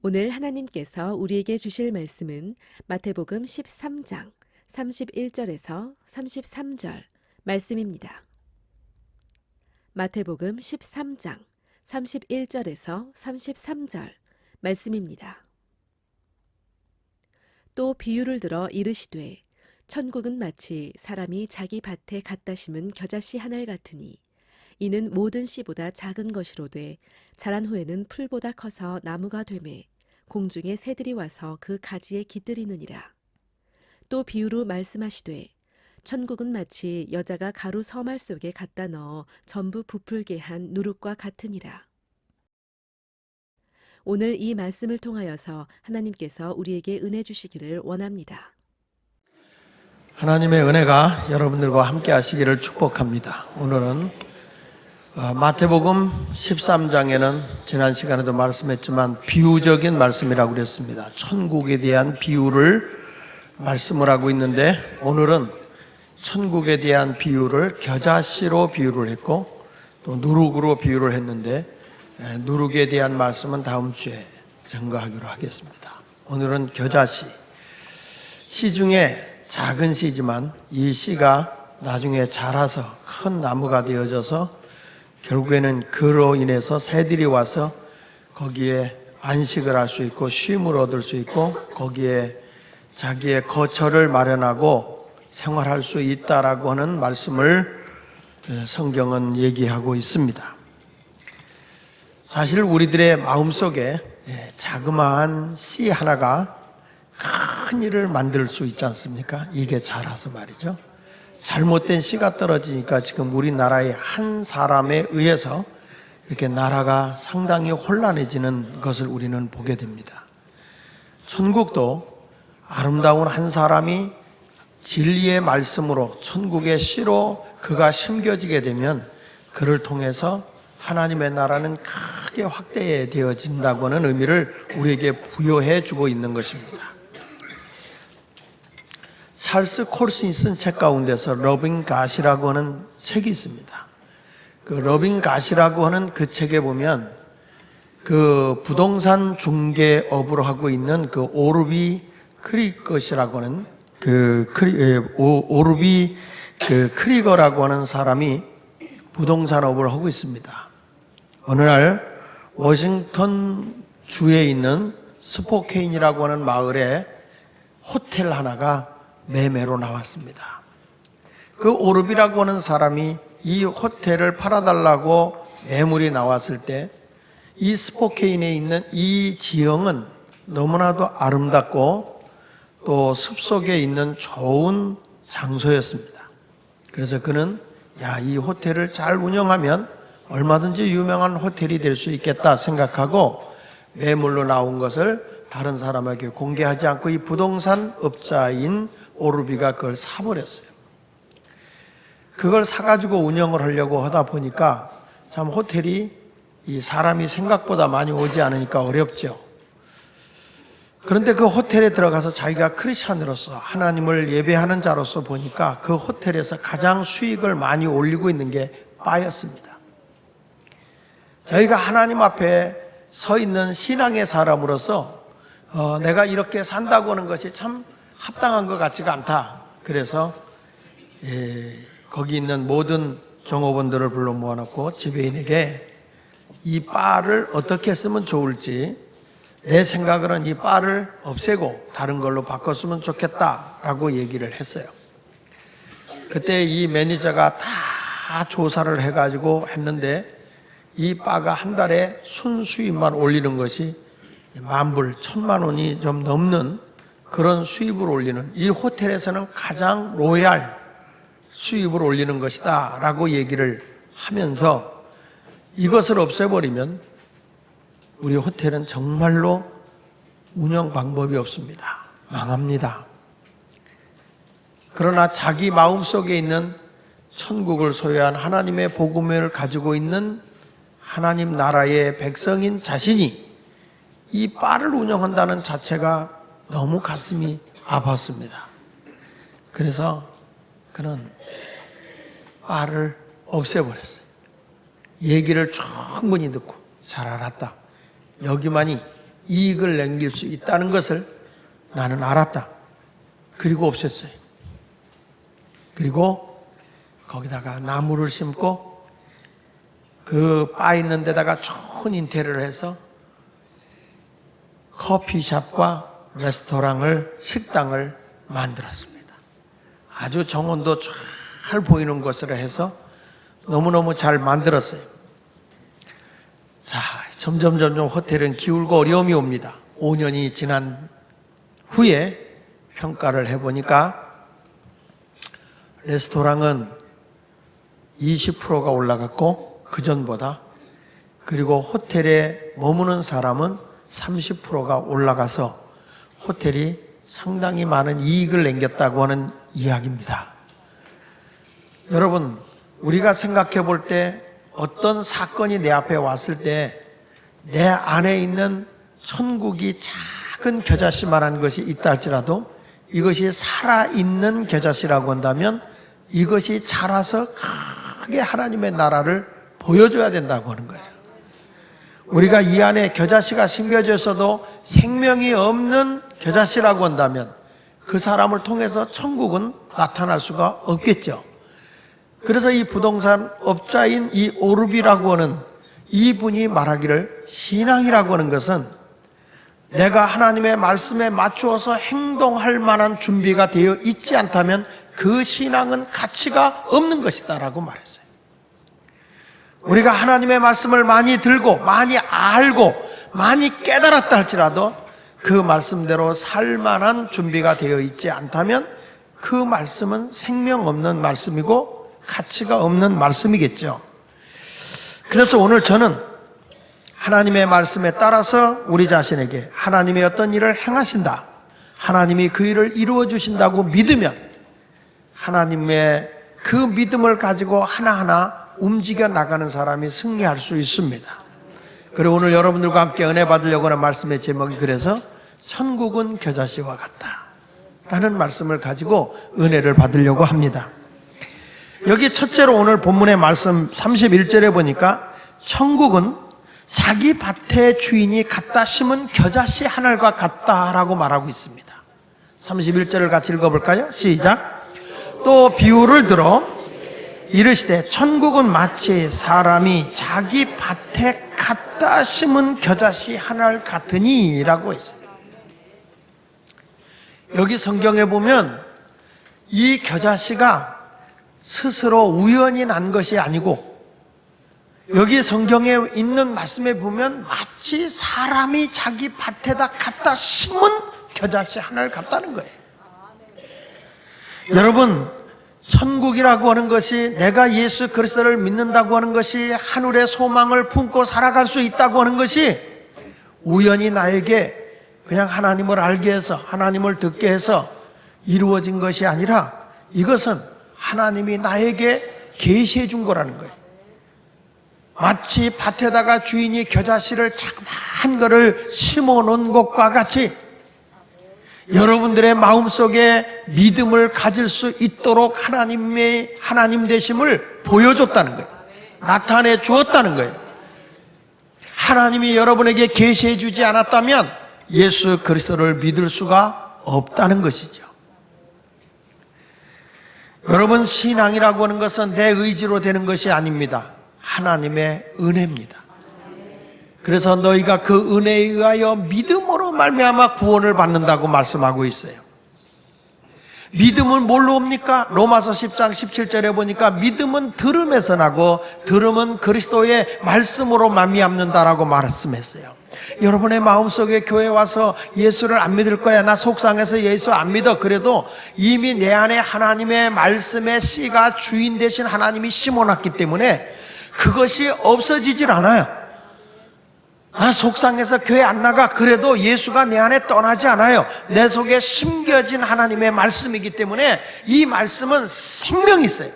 오늘 하나님께서 우리에게 주실 말씀은 마태복음 13장 31절에서 33절 말씀입니다. 마태복음 13장 31절에서 33절 말씀입니다. 또 비유를 들어 이르시되 천국은 마치 사람이 자기 밭에 갖다 심은 겨자씨 하늘 같으니 이는 모든 씨보다 작은 것이로되 자란 후에는 풀보다 커서 나무가 되매 공중에 새들이 와서 그 가지에 깃들이느니라. 또 비유로 말씀하시되 천국은 마치 여자가 가루 서말 속에 갖다 넣어 전부 부풀게 한 누룩과 같으니라. 오늘 이 말씀을 통하여서 하나님께서 우리에게 은혜 주시기를 원합니다. 하나님의 은혜가 여러분들과 함께 하시기를 축복합니다. 오늘은 마태복음 13장에는 지난 시간에도 말씀했지만 비유적인 말씀이라고 그랬습니다. 천국에 대한 비유를 말씀을 하고 있는데 오늘은 천국에 대한 비유를 겨자씨로 비유를 했고 또 누룩으로 비유를 했는데 누룩에 대한 말씀은 다음 주에 전가하기로 하겠습니다. 오늘은 겨자씨, 씨 중에 작은 씨지만 이 씨가 나중에 자라서 큰 나무가 되어져서 결국에는 그로 인해서 새들이 와서 거기에 안식을 할 수 있고 쉼을 얻을 수 있고 거기에 자기의 거처를 마련하고 생활할 수 있다라고 하는 말씀을 성경은 얘기하고 있습니다. 사실 우리들의 마음속에 자그마한 씨 하나가 큰 일을 만들 수 있지 않습니까? 이게 자라서 말이죠. 잘못된 씨가 떨어지니까 지금 우리나라의 한 사람에 의해서 이렇게 나라가 상당히 혼란해지는 것을 우리는 보게 됩니다. 천국도 아름다운 한 사람이 진리의 말씀으로 천국의 씨로 그가 심겨지게 되면 그를 통해서 하나님의 나라는 크게 확대되어진다고 하는 의미를 우리에게 부여해 주고 있는 것입니다. 찰스 콜슨이 쓴 책 가운데서 러빙 갓이라고 하는 책이 있습니다. 그 러빙 갓이라고 하는 그 책에 보면 그 부동산 중개업으로 하고 있는 그 오르비 크리것이라고 하는 오르비 크리거라고 하는 사람이 부동산업을 하고 있습니다. 어느 날 워싱턴 주에 있는 스포케인이라고 하는 마을에 호텔 하나가 매매로 나왔습니다. 그 오르비라고 하는 사람이 이 호텔을 팔아달라고 매물이 나왔을 때 이 스포케인에 있는 이 지형은 너무나도 아름답고 또 숲속에 있는 좋은 장소였습니다. 그래서 그는 이 호텔을 잘 운영하면 얼마든지 유명한 호텔이 될 수 있겠다 생각하고 매물로 나온 것을 다른 사람에게 공개하지 않고 이 부동산 업자인 오르비가 그걸 사버렸어요. 그걸 사가지고 운영을 하려고 하다 보니까 참 호텔이 이 사람이 생각보다 많이 오지 않으니까 어렵죠. 그런데 그 호텔에 들어가서 자기가 크리스찬으로서 하나님을 예배하는 자로서 보니까 그 호텔에서 가장 수익을 많이 올리고 있는 게 바였습니다. 저희가 하나님 앞에 서 있는 신앙의 사람으로서 내가 이렇게 산다고 하는 것이 참 합당한 것 같지가 않다. 그래서 거기 있는 모든 종업원들을 불러 모아놓고 지배인에게 이 바를 어떻게 쓰면 좋을지 내 생각으로는 이 바를 없애고 다른 걸로 바꿨으면 좋겠다라고 얘기를 했어요. 그때 이 매니저가 다 조사를 해가지고 했는데 이 바가 한 달에 순수입만 올리는 것이 10,000불, 1,000만 원이 좀 넘는 그런 수입을 올리는, 이 호텔에서는 가장 로얄 수입을 올리는 것이다 라고 얘기를 하면서 이것을 없애버리면 우리 호텔은 정말로 운영 방법이 없습니다. 망합니다. 그러나 자기 마음속에 있는 천국을 소유한 하나님의 복음을 가지고 있는 하나님 나라의 백성인 자신이 이 바를 운영한다는 자체가 너무 가슴이 아팠습니다. 그래서 그는 바를 없애버렸어요. 얘기를 충분히 듣고 잘 알았다. 여기만이 이익을 남길 수 있다는 것을 나는 알았다. 그리고 없앴어요. 그리고 거기다가 나무를 심고 그 바 있는 데다가 좋은 인테리어를 해서 커피숍과 레스토랑을, 식당을 만들었습니다. 아주 정원도 잘 보이는 곳으로 해서 너무너무 잘 만들었어요. 자, 점점 호텔은 기울고 어려움이 옵니다. 5년이 지난 후에 평가를 해보니까 레스토랑은 20%가 올라갔고 그전보다, 그리고 호텔에 머무는 사람은 30%가 올라가서 호텔이 상당히 많은 이익을 남겼다고 하는 이야기입니다. 여러분, 우리가 생각해 볼 때 어떤 사건이 내 앞에 왔을 때 내 안에 있는 천국이 작은 겨자씨만한 것이 있다 할지라도 이것이 살아있는 겨자씨라고 한다면 이것이 자라서 크게 하나님의 나라를 보여줘야 된다고 하는 거예요. 우리가 이 안에 겨자씨가 심겨져 있어도 생명이 없는 겨자씨라고 한다면 그 사람을 통해서 천국은 나타날 수가 없겠죠. 그래서 이 부동산 업자인 이 오르비라고 하는 이분이 말하기를 신앙이라고 하는 것은 내가 하나님의 말씀에 맞추어서 행동할 만한 준비가 되어 있지 않다면 그 신앙은 가치가 없는 것이다 라고 말했어요. 우리가 하나님의 말씀을 많이 들고 많이 알고 많이 깨달았다 할지라도 그 말씀대로 살 만한 준비가 되어 있지 않다면 그 말씀은 생명 없는 말씀이고 가치가 없는 말씀이겠죠. 그래서 오늘 저는 하나님의 말씀에 따라서 우리 자신에게 하나님의 어떤 일을 행하신다, 하나님이 그 일을 이루어 주신다고 믿으면 하나님의 그 믿음을 가지고 하나하나 움직여 나가는 사람이 승리할 수 있습니다. 그리고 오늘 여러분들과 함께 은혜 받으려고 하는 말씀의 제목이 그래서 천국은 겨자씨와 같다 라는 말씀을 가지고 은혜를 받으려고 합니다. 여기 첫째로 오늘 본문의 말씀 31절에 보니까 천국은 자기 밭의 주인이 갖다 심은 겨자씨 하늘과 같다라고 말하고 있습니다. 31절을 같이 읽어볼까요? 시작. 또 비유를 들어 이르시되 천국은 마치 사람이 자기 밭에 갖다 심은 겨자씨 하늘 같으니 라고 했어요. 여기 성경에 보면 이 겨자씨가 스스로 우연히 난 것이 아니고 여기 성경에 있는 말씀에 보면 마치 사람이 자기 밭에다 갖다 심은 겨자씨 하나를 같다는 거예요. 여러분, 천국이라고 하는 것이 내가 예수 그리스도를 믿는다고 하는 것이 하늘의 소망을 품고 살아갈 수 있다고 하는 것이 우연히 나에게 그냥 하나님을 알게 해서 하나님을 듣게 해서 이루어진 것이 아니라 이것은 하나님이 나에게 계시해 준 거라는 거예요. 마치 밭에다가 주인이 겨자씨를 자그마한 거를 심어 놓은 것과 같이 여러분들의 마음속에 믿음을 가질 수 있도록 하나님 되심을 보여줬다는 거예요. 나타내 주었다는 거예요. 하나님이 여러분에게 계시해 주지 않았다면 예수 그리스도를 믿을 수가 없다는 것이죠. 여러분, 신앙이라고 하는 것은 내 의지로 되는 것이 아닙니다. 하나님의 은혜입니다. 그래서 너희가 그 은혜에 의하여 믿음으로 말미암아 구원을 받는다고 말씀하고 있어요. 믿음은 뭘로 옵니까? 로마서 10장 17절에 보니까 믿음은 들음에서 나고 들음은 그리스도의 말씀으로 말미암는다라고 말씀했어요. 여러분의 마음속에 교회 와서 예수를 안 믿을 거야, 나 속상해서 예수 안 믿어, 그래도 이미 내 안에 하나님의 말씀의 씨가 주인 되신 하나님이 심어놨기 때문에 그것이 없어지질 않아요. 나 속상해서 교회 안 나가, 그래도 예수가 내 안에 떠나지 않아요. 내 속에 심겨진 하나님의 말씀이기 때문에 이 말씀은 생명이 있어요.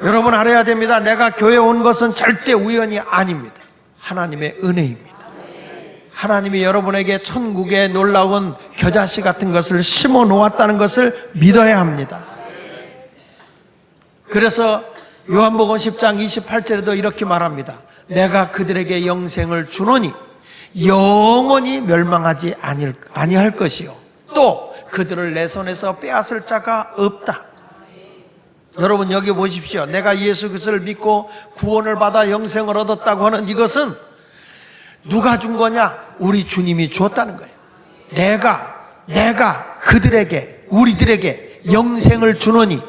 여러분 알아야 됩니다. 내가 교회 온 것은 절대 우연이 아닙니다. 하나님의 은혜입니다. 하나님이 여러분에게 천국의 놀라운 겨자씨 같은 것을 심어 놓았다는 것을 믿어야 합니다. 그래서 요한복음 10장 28절에도 이렇게 말합니다. 내가 그들에게 영생을 주노니 영원히 멸망하지 아니할 것이요 또 그들을 내 손에서 빼앗을 자가 없다. 여러분 여기 보십시오. 내가 예수 그리스도를 믿고 구원을 받아 영생을 얻었다고 하는 이것은 누가 준 거냐? 우리 주님이 주었다는 거예요. 내가 그들에게 우리들에게 영생을 주노니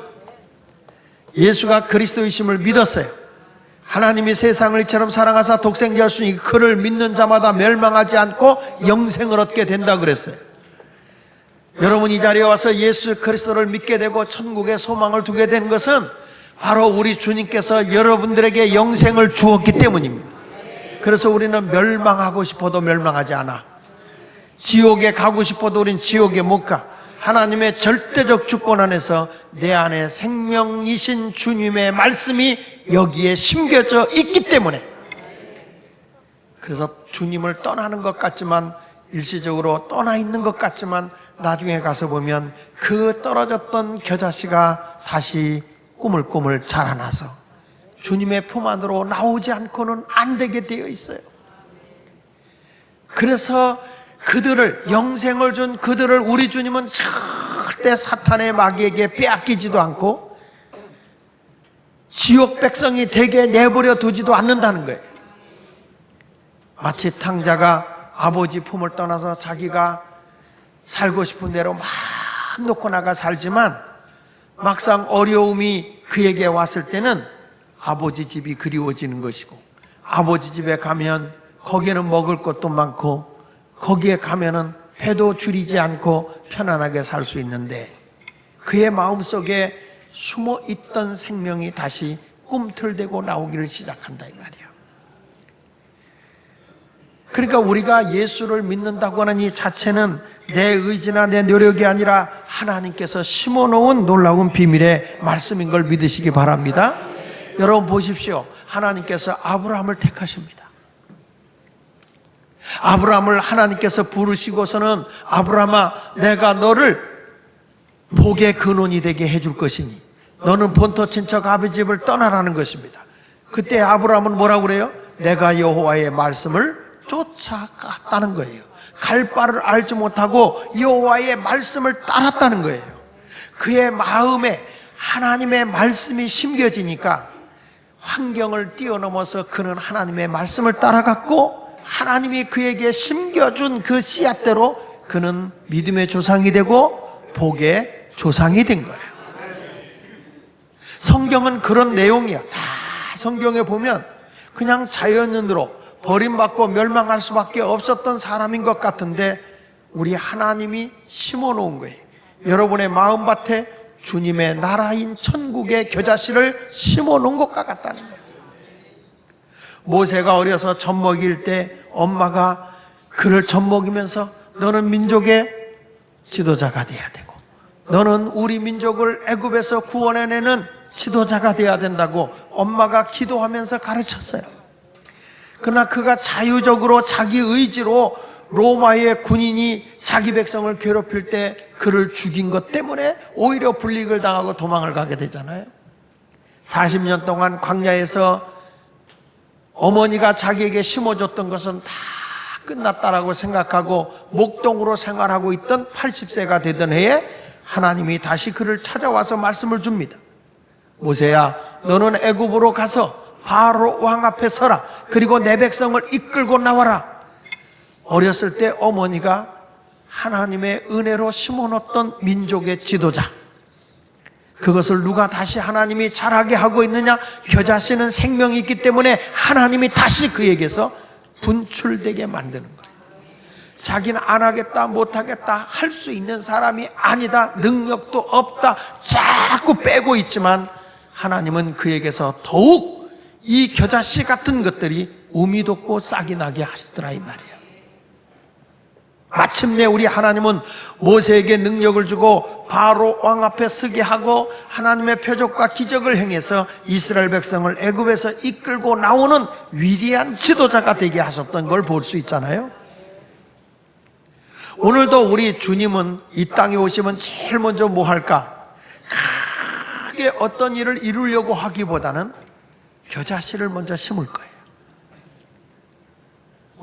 예수가 그리스도이심을 믿었어요. 하나님이 세상을 이처럼 사랑하사 독생자 주시니 그를 믿는 자마다 멸망하지 않고 영생을 얻게 된다 그랬어요. 여러분 이 자리에 와서 예수 그리스도를 믿게 되고 천국의 소망을 두게 된 것은 바로 우리 주님께서 여러분들에게 영생을 주었기 때문입니다. 그래서 우리는 멸망하고 싶어도 멸망하지 않아. 지옥에 가고 싶어도 우린 지옥에 못 가. 하나님의 절대적 주권 안에서 내 안에 생명이신 주님의 말씀이 여기에 심겨져 있기 때문에, 그래서 주님을 떠나는 것 같지만, 일시적으로 떠나 있는 것 같지만 나중에 가서 보면 그 떨어졌던 겨자씨가 다시 꾸물꾸물 자라나서 주님의 품 안으로 나오지 않고는 안 되게 되어 있어요. 그래서 그들을, 영생을 준 그들을 우리 주님은 절대 사탄의 마귀에게 빼앗기지도 않고 지옥 백성이 되게 내버려 두지도 않는다는 거예요. 마치 탕자가 아버지 품을 떠나서 자기가 살고 싶은 대로 마음 놓고 나가 살지만 막상 어려움이 그에게 왔을 때는 아버지 집이 그리워지는 것이고, 아버지 집에 가면 거기에는 먹을 것도 많고 거기에 가면은 배도 줄이지 않고 편안하게 살 수 있는데, 그의 마음속에 숨어 있던 생명이 다시 꿈틀대고 나오기를 시작한다 이 말이에요. 그러니까 우리가 예수를 믿는다고 하는 이 자체는 내 의지나 내 노력이 아니라 하나님께서 심어놓은 놀라운 비밀의 말씀인 걸 믿으시기 바랍니다. 여러분 보십시오. 하나님께서 아브라함을 택하십니다. 아브라함을 하나님께서 부르시고서는 아브라함아, 내가 너를 복의 근원이 되게 해줄 것이니 너는 본토 친척 아버지 집을 떠나라는 것입니다. 그때 아브라함은 뭐라고 그래요? 내가 여호와의 말씀을 쫓아갔다는 거예요. 갈 바를 알지 못하고 여호와의 말씀을 따랐다는 거예요. 그의 마음에 하나님의 말씀이 심겨지니까 환경을 뛰어넘어서 그는 하나님의 말씀을 따라갔고, 하나님이 그에게 심겨준 그 씨앗대로 그는 믿음의 조상이 되고 복의 조상이 된 거예요. 성경은 그런 내용이야. 다 성경에 보면 그냥 자연인으로 버림받고 멸망할 수밖에 없었던 사람인 것 같은데 우리 하나님이 심어놓은 거예요. 여러분의 마음밭에 주님의 나라인 천국의 겨자씨를 심어놓은 것과 같다는 거예요. 모세가 어려서 젖 먹일 때 엄마가 그를 젖 먹이면서 너는 민족의 지도자가 돼야 되고 너는 우리 민족을 애굽에서 구원해내는 지도자가 돼야 된다고 엄마가 기도하면서 가르쳤어요. 그러나 그가 자유적으로 자기 의지로 로마의 군인이 자기 백성을 괴롭힐 때 그를 죽인 것 때문에 오히려 불이익을 당하고 도망을 가게 되잖아요. 40년 동안 광야에서 어머니가 자기에게 심어줬던 것은 다 끝났다라고 생각하고 목동으로 생활하고 있던 80세가 되던 해에 하나님이 다시 그를 찾아와서 말씀을 줍니다. 모세야, 너는 애굽으로 가서 바로 왕 앞에 서라. 그리고 내 백성을 이끌고 나와라. 어렸을 때 어머니가 하나님의 은혜로 심어놓던 민족의 지도자, 그것을 누가 다시 하나님이 자라게 하고 있느냐? 겨자씨는 생명이 있기 때문에 하나님이 다시 그에게서 분출되게 만드는 거예요. 자기는 안 하겠다, 못 하겠다, 할 수 있는 사람이 아니다, 능력도 없다, 자꾸 빼고 있지만 하나님은 그에게서 더욱 이 겨자씨 같은 것들이 우미 돋고 싹이 나게 하시더라 이 말이에요. 마침내 우리 하나님은 모세에게 능력을 주고 바로 왕 앞에 서게 하고 하나님의 표적과 기적을 행해서 이스라엘 백성을 애굽에서 이끌고 나오는 위대한 지도자가 되게 하셨던 걸 볼 수 있잖아요. 오늘도 우리 주님은 이 땅에 오시면 제일 먼저 뭐 할까? 크게 어떤 일을 이루려고 하기보다는 겨자씨를 먼저 심을 거예요.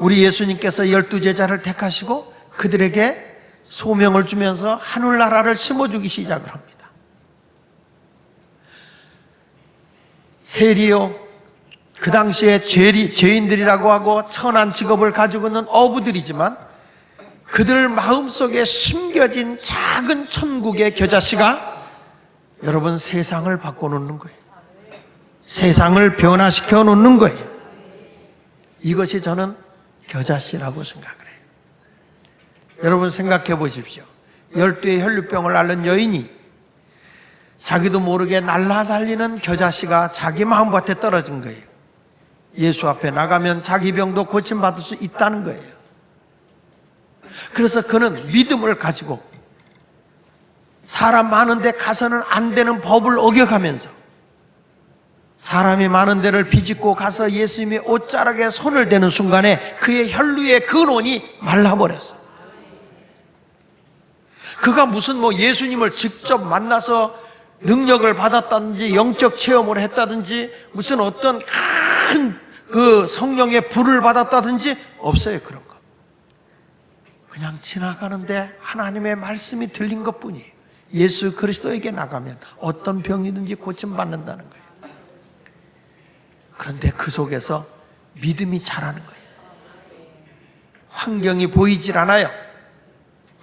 우리 예수님께서 12제자를 택하시고 그들에게 소명을 주면서 하늘나라를 심어주기 시작을 합니다. 세리요, 그 당시에 죄인들이라고 하고 천한 직업을 가지고 있는 어부들이지만 그들 마음속에 숨겨진 작은 천국의 겨자씨가 여러분 세상을 바꿔놓는 거예요. 세상을 변화시켜 놓는 거예요. 이것이 저는 겨자씨라고 생각을 해요. 여러분 생각해 보십시오. 12의 혈류병을 앓는 여인이 자기도 모르게 날아다니는 겨자씨가 자기 마음밭에 떨어진 거예요. 예수 앞에 나가면 자기 병도 고침받을 수 있다는 거예요. 그래서 그는 믿음을 가지고 사람 많은 데 가서는 안 되는 법을 어겨가면서 사람이 많은 데를 비집고 가서 예수님의 옷자락에 손을 대는 순간에 그의 혈류의 근원이 말라버렸어요. 그가 무슨 예수님을 직접 만나서 능력을 받았다든지 영적 체험을 했다든지 무슨 어떤 큰 그 성령의 불을 받았다든지 없어요. 그런 거. 그냥 지나가는데 하나님의 말씀이 들린 것뿐이에요. 예수 그리스도에게 나가면 어떤 병이든지 고침받는다는 거예요. 그런데 그 속에서 믿음이 자라는 거예요. 환경이 보이질 않아요.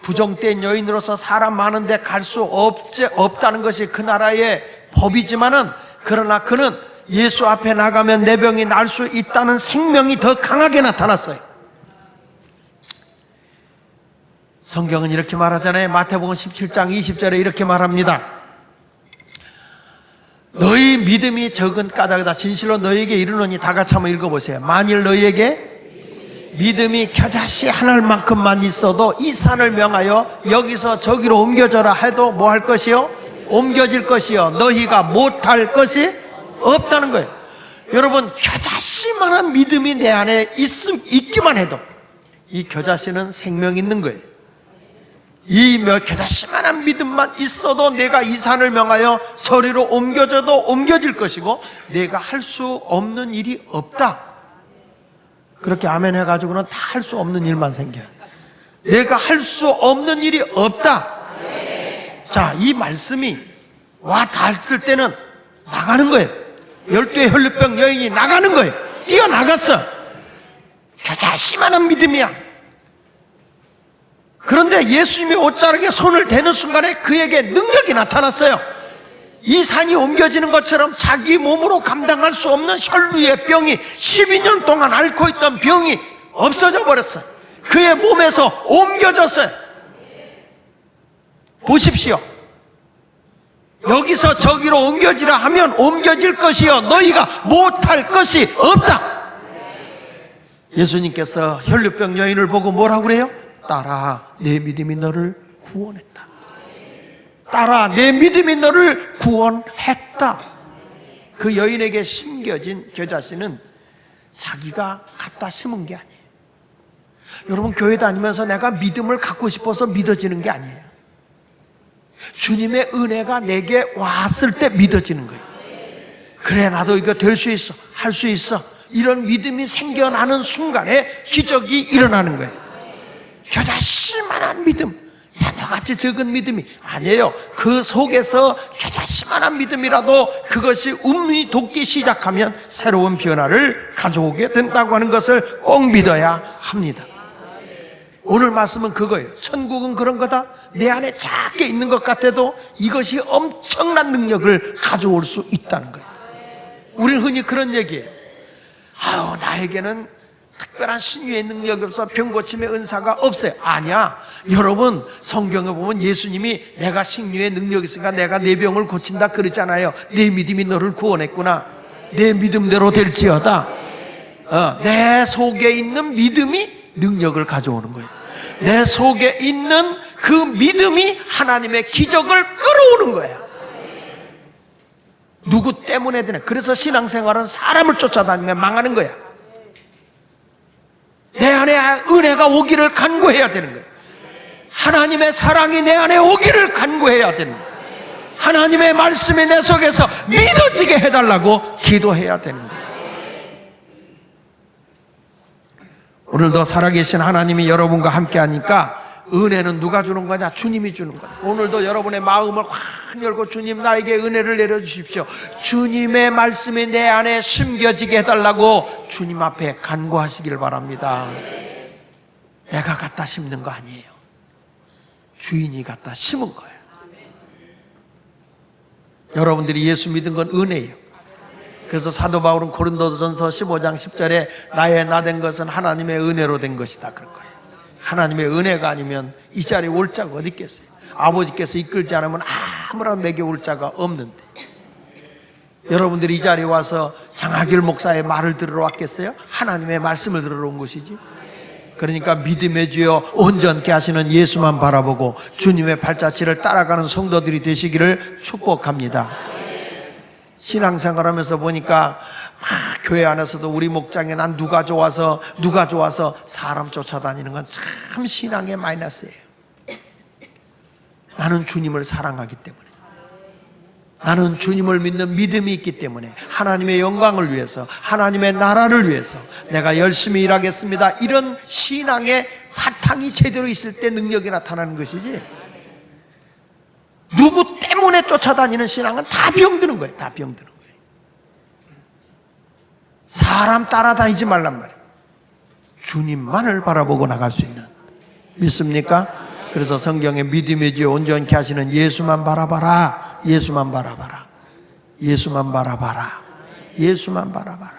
부정된 여인으로서 사람 많은데 갈 수 없다는 것이 그 나라의 법이지만은 그러나 그는 예수 앞에 나가면 내 병이 날 수 있다는 생명이 더 강하게 나타났어요. 성경은 이렇게 말하잖아요. 마태복음 17장 20절에 이렇게 말합니다. 너희 믿음이 적은 까닭이다. 진실로 너희에게 이르노니, 다 같이 한번 읽어보세요. 만일 너희에게 믿음이 겨자씨 하늘만큼만 있어도 이 산을 명하여 여기서 저기로 옮겨져라 해도 뭐 할 것이요? 옮겨질 것이요. 너희가 못할 것이 없다는 거예요. 여러분, 겨자씨만한 믿음이 내 안에 있기만 해도 이 겨자씨는 생명이 있는 거예요. 이 겨자씨만한 믿음만 있어도 내가 이 산을 명하여 저리로 옮겨져도 옮겨질 것이고 내가 할 수 없는 일이 없다. 그렇게 아멘 해가지고는 다 할 수 없는 일만 생겨요. 내가 할 수 없는 일이 없다. 자, 이 말씀이 와 닿았을 때는 나가는 거예요. 12의 혈류병 여인이 나가는 거예요. 뛰어나갔어. 겨자씨만한 믿음이야. 그런데 예수님의 옷자락에 손을 대는 순간에 그에게 능력이 나타났어요. 이 산이 옮겨지는 것처럼 자기 몸으로 감당할 수 없는 혈류의 병이 12년 동안 앓고 있던 병이 없어져 버렸어요. 그의 몸에서 옮겨졌어요. 보십시오. 여기서 저기로 옮겨지라 하면 옮겨질 것이요 너희가 못할 것이 없다. 예수님께서 혈류병 여인을 보고 뭐라고 그래요? 딸아, 내 믿음이 너를 구원했다. 딸아, 내 믿음이 너를 구원했다. 그 여인에게 심겨진 겨자씨는 자기가 갖다 심은 게 아니에요. 여러분, 교회 다니면서 내가 믿음을 갖고 싶어서 믿어지는 게 아니에요. 주님의 은혜가 내게 왔을 때 믿어지는 거예요. 그래, 나도 이거 될 수 있어, 할 수 있어, 이런 믿음이 생겨나는 순간에 기적이 일어나는 거예요. 겨자씨만한 믿음, 야, 너같이 적은 믿음이 아니에요. 그 속에서 겨자씨만한 믿음이라도 그것이 운이 돋기 시작하면 새로운 변화를 가져오게 된다고 하는 것을 꼭 믿어야 합니다. 오늘 말씀은 그거예요. 천국은 그런 거다. 내 안에 작게 있는 것 같아도 이것이 엄청난 능력을 가져올 수 있다는 거예요. 우리는 흔히 그런 얘기예요. 아유, 나에게는 특별한 신유의 능력이 없어, 병고침의 은사가 없어요. 아니야. 여러분, 성경에 보면 예수님이 내가 신유의 능력이 있으니까 내가 내 병을 고친다 그러잖아요. 내 믿음이 너를 구원했구나. 내 믿음대로 될지어다. 내 속에 있는 믿음이 능력을 가져오는 거예요. 내 속에 있는 그 믿음이 하나님의 기적을 끌어오는 거예요. 누구 때문에 되나? 그래서 신앙생활은 사람을 쫓아다니면 망하는 거야. 내 안에 은혜가 오기를 간구해야 되는 거예요. 하나님의 사랑이 내 안에 오기를 간구해야 되는 거예요. 하나님의 말씀이 내 속에서 믿어지게 해달라고 기도해야 되는 거예요. 오늘도 살아계신 하나님이 여러분과 함께 하니까 은혜는 누가 주는 거냐? 주님이 주는 거다. 오늘도 여러분의 마음을 확 열고 주님 나에게 은혜를 내려주십시오. 주님의 말씀이 내 안에 심겨지게 해달라고 주님 앞에 간구하시길 바랍니다. 내가 갖다 심는 거 아니에요. 주인이 갖다 심은 거예요. 여러분들이 예수 믿은 건 은혜예요. 그래서 사도 바울은 고린도전서 15장 10절에 나의 나 된 것은 하나님의 은혜로 된 것이다 그럴 거예요. 하나님의 은혜가 아니면 이 자리에 올 자가 어디 있겠어요? 아버지께서 이끌지 않으면 아무런 내게 올 자가 없는데, 여러분들이 이 자리에 와서 장하길 목사의 말을 들으러 왔겠어요? 하나님의 말씀을 들으러 온 것이지. 그러니까 믿음의 주여 온전케 하시는 예수만 바라보고 주님의 발자취를 따라가는 성도들이 되시기를 축복합니다. 신앙생활하면서 보니까 교회 안에서도 우리 목장에 난 누가 좋아서 사람 쫓아다니는 건 참 신앙의 마이너스예요. 나는 주님을 사랑하기 때문에, 나는 주님을 믿는 믿음이 있기 때문에 하나님의 영광을 위해서, 하나님의 나라를 위해서 내가 열심히 일하겠습니다. 이런 신앙의 바탕이 제대로 있을 때 능력이 나타나는 것이지, 누구 때문에 쫓아다니는 신앙은 다 병드는 거예요. 다 병드는 거예요. 사람 따라다니지 말란 말이에요. 주님만을 바라보고 나갈 수 있는, 믿습니까? 그래서 성경에 믿음의 주여 온전케 하시는 예수만 바라봐라. 예수만 바라봐라. 예수만 바라봐라. 예수만 바라봐라.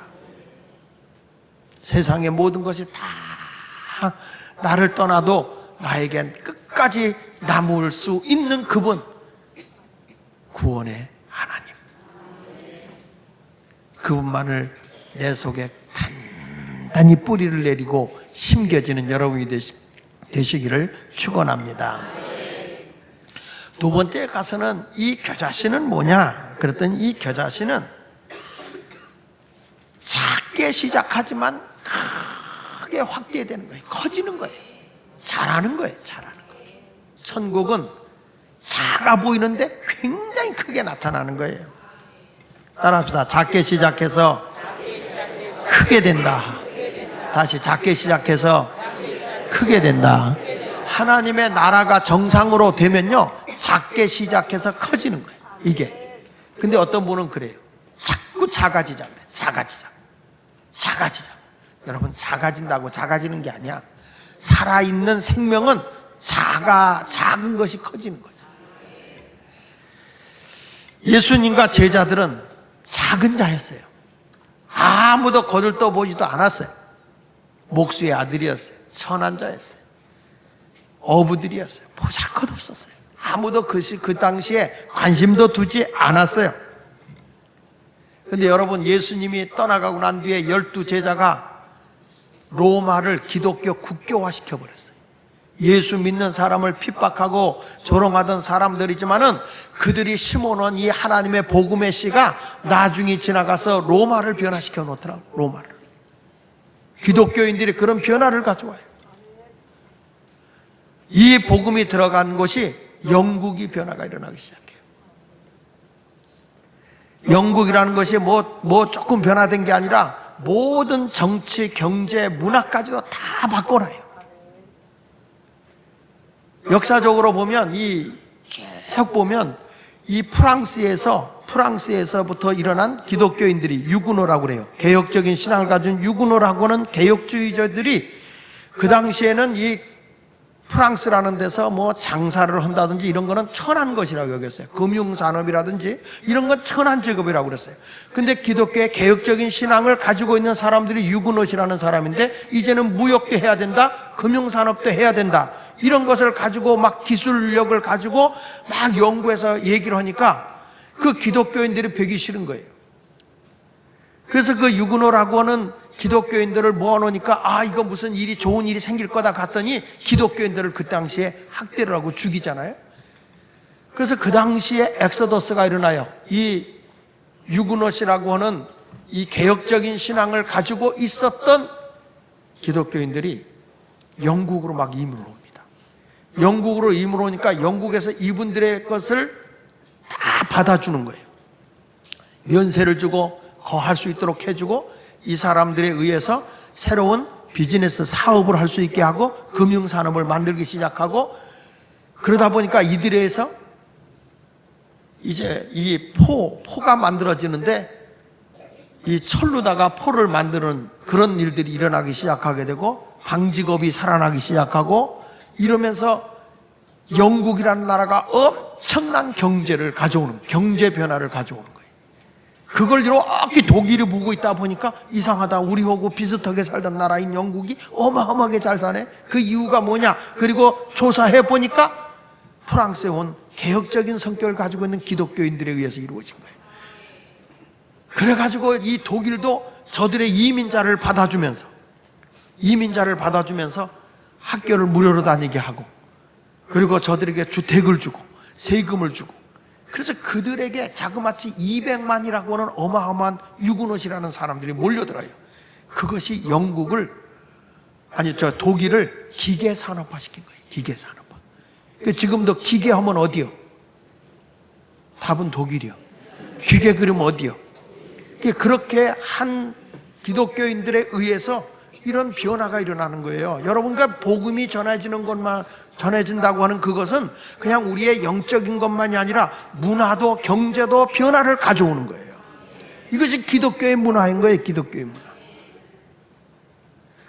세상의 모든 것이 다 나를 떠나도 나에겐 끝까지 남을 수 있는 그분, 구원의 하나님, 그분만을 내 속에 단단히 뿌리를 내리고 심겨지는 여러분이 되시기를 축원합니다. 두 번째 가서는 이 겨자씨는 뭐냐? 그랬더니 이 겨자씨는 작게 시작하지만 크게 확대되는 거예요. 커지는 거예요. 자라는 거예요. 자라는 거예요. 천국은 작아 보이는데 굉장히 크게 나타나는 거예요. 따라합시다. 작게 시작해서 크게 된다. 다시 작게 시작해서 크게 된다. 하나님의 나라가 정상으로 되면요, 작게 시작해서 커지는 거예요. 이게. 근데 어떤 분은 그래요. 자꾸 작아지자고 그래요. 작아지자. 여러분, 작아진다고 작아지는 게 아니야. 살아있는 생명은 작은 것이 커지는 거죠. 예수님과 제자들은 작은 자였어요. 아무도 거들떠보지도 않았어요. 목수의 아들이었어요. 천한 자였어요. 어부들이었어요. 보잘것없었어요. 아무도 그 당시에 관심도 두지 않았어요. 그런데 여러분, 예수님이 떠나가고 난 뒤에 12제자가 로마를 기독교 국교화시켜 버렸어요. 예수 믿는 사람을 핍박하고 조롱하던 사람들이지만은 그들이 심어놓은 이 하나님의 복음의 씨가 나중에 지나가서 로마를 변화시켜 놓더라고요. 로마를. 기독교인들이 그런 변화를 가져와요. 이 복음이 들어간 곳이 영국이 변화가 일어나기 시작해요. 영국이라는 것이 뭐 조금 변화된 게 아니라 모든 정치, 경제, 문화까지도 다 바꿔놔요. 역사적으로 보면 쭉 보면 이 프랑스에서부터 일어난 기독교인들이 유구노라고 그래요. 개혁적인 신앙을 가진 유구노라고 하는 개혁주의자들이 그 당시에는 이 프랑스라는 데서 뭐 장사를 한다든지 이런 거는 천한 것이라고 여겼어요. 금융산업이라든지 이런 건 천한 직업이라고 그랬어요. 근데 기독교의 개혁적인 신앙을 가지고 있는 사람들이 유구노시라는 사람인데, 이제는 무역도 해야 된다, 금융산업도 해야 된다, 이런 것을 가지고 막 기술력을 가지고 막 연구해서 얘기를 하니까 그 기독교인들이 뵈기 싫은 거예요. 그래서 그 유구노라고 하는 기독교인들을 모아놓으니까 이거 무슨 일이, 좋은 일이 생길 거다 갔더니 기독교인들을 그 당시에 학대를 하고 죽이잖아요. 그래서 그 당시에 엑소더스가 일어나요. 이 유구노시라고 하는 이 개혁적인 신앙을 가지고 있었던 기독교인들이 영국으로 막 이민을 옵니다. 영국으로 이민을 오니까 영국에서 이분들의 것을 다 받아주는 거예요. 면세를 주고 거할 수 있도록 해주고, 이 사람들에 의해서 새로운 비즈니스 사업을 할 수 있게 하고 금융산업을 만들기 시작하고, 그러다 보니까 이들에서 이제 이 포가 만들어지는데, 이 철로다가 포를 만드는 그런 일들이 일어나기 시작하게 되고, 방직업이 살아나기 시작하고, 이러면서 영국이라는 나라가 엄청난 경제를 가져오는, 경제 변화를 가져오는 거예요. 그걸 이렇게 독일이 보고 있다 보니까 이상하다, 우리하고 비슷하게 살던 나라인 영국이 어마어마하게 잘 사네. 그 이유가 뭐냐? 그리고 조사해 보니까 프랑스에 온 개혁적인 성격을 가지고 있는 기독교인들에 의해서 이루어진 거예요. 그래가지고 이 독일도 저들의 이민자를 받아주면서 학교를 무료로 다니게 하고, 그리고 저들에게 주택을 주고 세금을 주고, 그래서 그들에게 자그마치 200만이라고 하는 어마어마한 유구넛이라는 사람들이 몰려들어요. 그것이 독일을 기계산업화 시킨 거예요. 기계산업화. 지금도 기계하면 어디요? 답은 독일이요. 기계 그리면 어디요? 그렇게 한 기독교인들에 의해서 이런 변화가 일어나는 거예요. 여러분과 복음이 전해진다고 하는 그것은 그냥 우리의 영적인 것만이 아니라 문화도 경제도 변화를 가져오는 거예요. 이것이 기독교의 문화인 거예요. 기독교의 문화.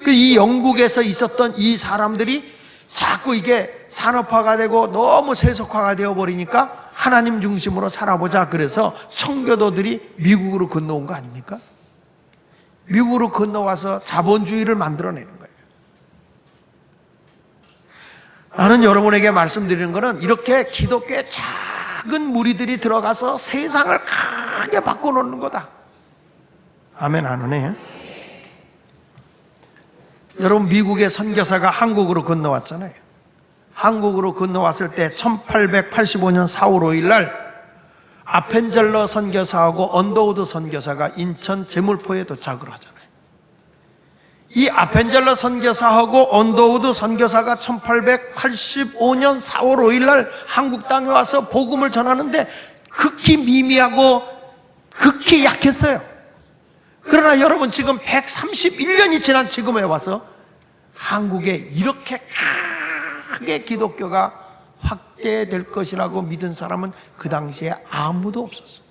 이 영국에서 있었던 이 사람들이 자꾸 이게 산업화가 되고 너무 세속화가 되어 버리니까 하나님 중심으로 살아보자, 그래서 청교도들이 미국으로 건너온 거 아닙니까? 미국으로 건너와서 자본주의를 만들어내는 거예요. 나는 여러분에게 말씀드리는 것은 이렇게 기독교의 작은 무리들이 들어가서 세상을 크게 바꿔놓는 거다. 아멘, 안 오네. 여러분, 미국의 선교사가 한국으로 건너왔잖아요. 한국으로 건너왔을 때 1885년 4월 5일 날 아펜젤러 선교사하고 언더우드 선교사가 인천 제물포에 도착을 하잖아요. 이 아펜젤러 선교사하고 언더우드 선교사가 1885년 4월 5일 날 한국 땅에 와서 복음을 전하는데 극히 미미하고 극히 약했어요. 그러나 여러분, 지금 131년이 지난 지금에 와서 한국에 이렇게 크게 기독교가 확대될 것이라고 믿은 사람은 그 당시에 아무도 없었어요.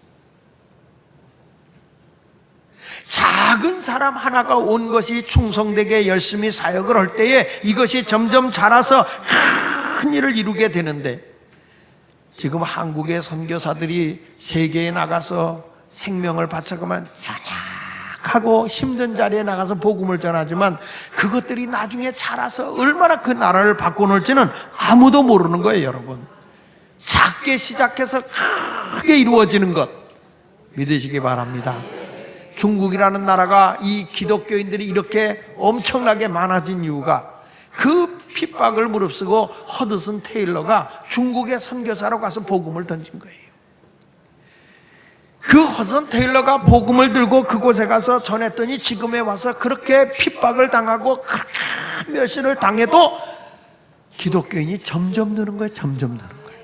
작은 사람 하나가 온 것이 충성되게 열심히 사역을 할 때에 이것이 점점 자라서 큰 일을 이루게 되는데, 지금 한국의 선교사들이 세계에 나가서 생명을 바쳐가면 하고 힘든 자리에 나가서 복음을 전하지만 그것들이 나중에 자라서 얼마나 그 나라를 바꿔놓을지는 아무도 모르는 거예요. 여러분, 작게 시작해서 크게 이루어지는 것 믿으시기 바랍니다. 중국이라는 나라가 이 기독교인들이 이렇게 엄청나게 많아진 이유가 그 핍박을 무릅쓰고 허드슨 테일러가 중국의 선교사로 가서 복음을 던진 거예요. 그 허드슨 테일러가 복음을 들고 그곳에 가서 전했더니 지금에 와서 그렇게 핍박을 당하고 그렇게 멸시를 당해도 기독교인이 점점 느는 거예요. 점점 느는 거예요.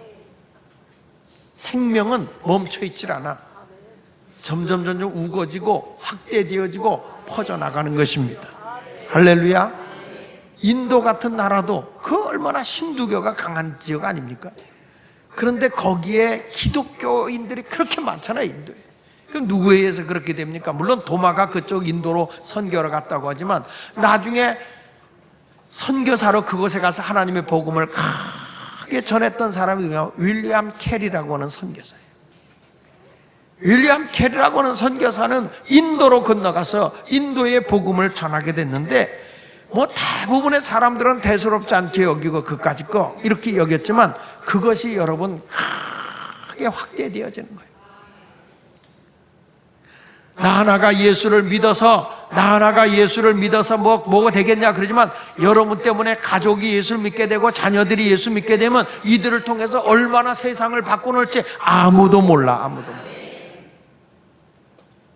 생명은 멈춰 있질 않아. 점점 우거지고 확대되어지고 퍼져나가는 것입니다. 할렐루야. 인도 같은 나라도 그 얼마나 힌두교가 강한 지역 아닙니까? 그런데 거기에 기독교인들이 그렇게 많잖아요. 인도에. 그럼 누구에 의해서 그렇게 됩니까? 물론 도마가 그쪽 인도로 선교를 갔다고 하지만 나중에 선교사로 그곳에 가서 하나님의 복음을 크게 전했던 사람이 누구냐? 윌리엄 캐리라고 하는 선교사예요. 윌리엄 캐리라고 하는 선교사는 인도로 건너가서 인도의 복음을 전하게 됐는데, 대부분의 사람들은 대수롭지 않게 여기고 그까짓 거 이렇게 여겼지만 그것이 여러분 크게 확대되어지는 거예요. 나 하나가 예수를 믿어서 뭐가 되겠냐 그러지만 여러분 때문에 가족이 예수를 믿게 되고 자녀들이 예수 믿게 되면 이들을 통해서 얼마나 세상을 바꿔놓을지 아무도 몰라. 아무도 몰라.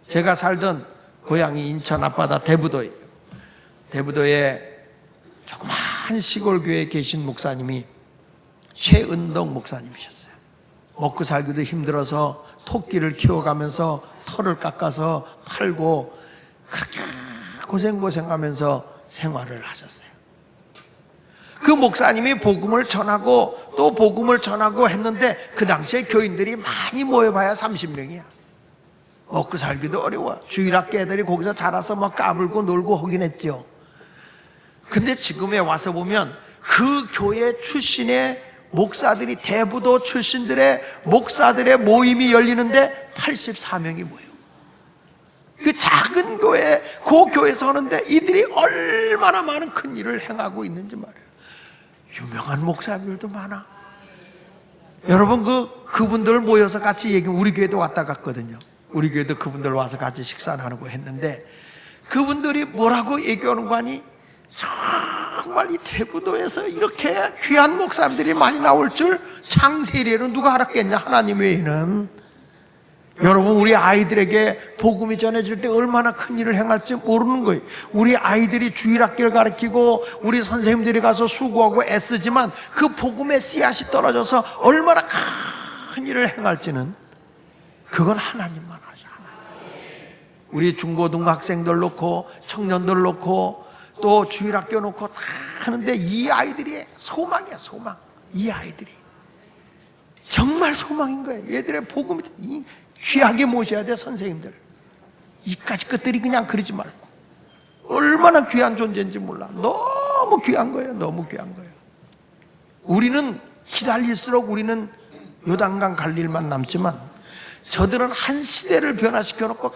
제가 살던 고향이 인천 앞바다 대부도예요. 대부도에 조그만 시골교회에 계신 목사님이 최은덕 목사님이셨어요. 먹고 살기도 힘들어서 토끼를 키워가면서 털을 깎아서 팔고 그렇게 고생하면서 생활을 하셨어요. 그 목사님이 복음을 전하고 또 복음을 전하고 했는데 그 당시에 교인들이 많이 모여봐야 30명이야. 먹고 살기도 어려워. 주일학교 애들이 거기서 자라서 막 까불고 놀고 하긴 했죠. 근데 지금에 와서 보면 그 교회 출신의 목사들이, 대부도 출신들의 목사들의 모임이 열리는데 84명이 모여. 그 작은 교회, 그 교회에서 하는데 이들이 얼마나 많은 큰 일을 행하고 있는지 말이에요. 유명한 목사님들도 많아. 여러분 그분들 모여서 같이 얘기하면, 우리 교회도 왔다 갔거든요. 우리 교회도 그분들 와서 같이 식사하고 했는데 그분들이 뭐라고 얘기하는 거 아니? 정말 이 대부도에서 이렇게 귀한 목사님들이 많이 나올 줄 창세일에는 누가 알았겠냐, 하나님 외에는. 여러분, 우리 아이들에게 복음이 전해질 때 얼마나 큰 일을 행할지 모르는 거예요. 우리 아이들이 주일학교를 가르치고 우리 선생님들이 가서 수고하고 애쓰지만 그 복음의 씨앗이 떨어져서 얼마나 큰 일을 행할지는 그건 하나님만 하죠. 우리 중고등학생들 놓고 청년들 놓고 또 주일학교 놓고 다 하는데 이 아이들이 소망이야, 소망. 이 아이들이 정말 소망인 거예요. 얘들의 복음이 귀하게 모셔야 돼. 선생님들 이까지 것들이 그냥 그러지 말고 얼마나 귀한 존재인지 몰라. 너무 귀한 거예요. 너무 귀한 거예요. 우리는 기다릴수록 우리는 요단강 갈 일만 남지만 저들은 한 시대를 변화시켜 놓고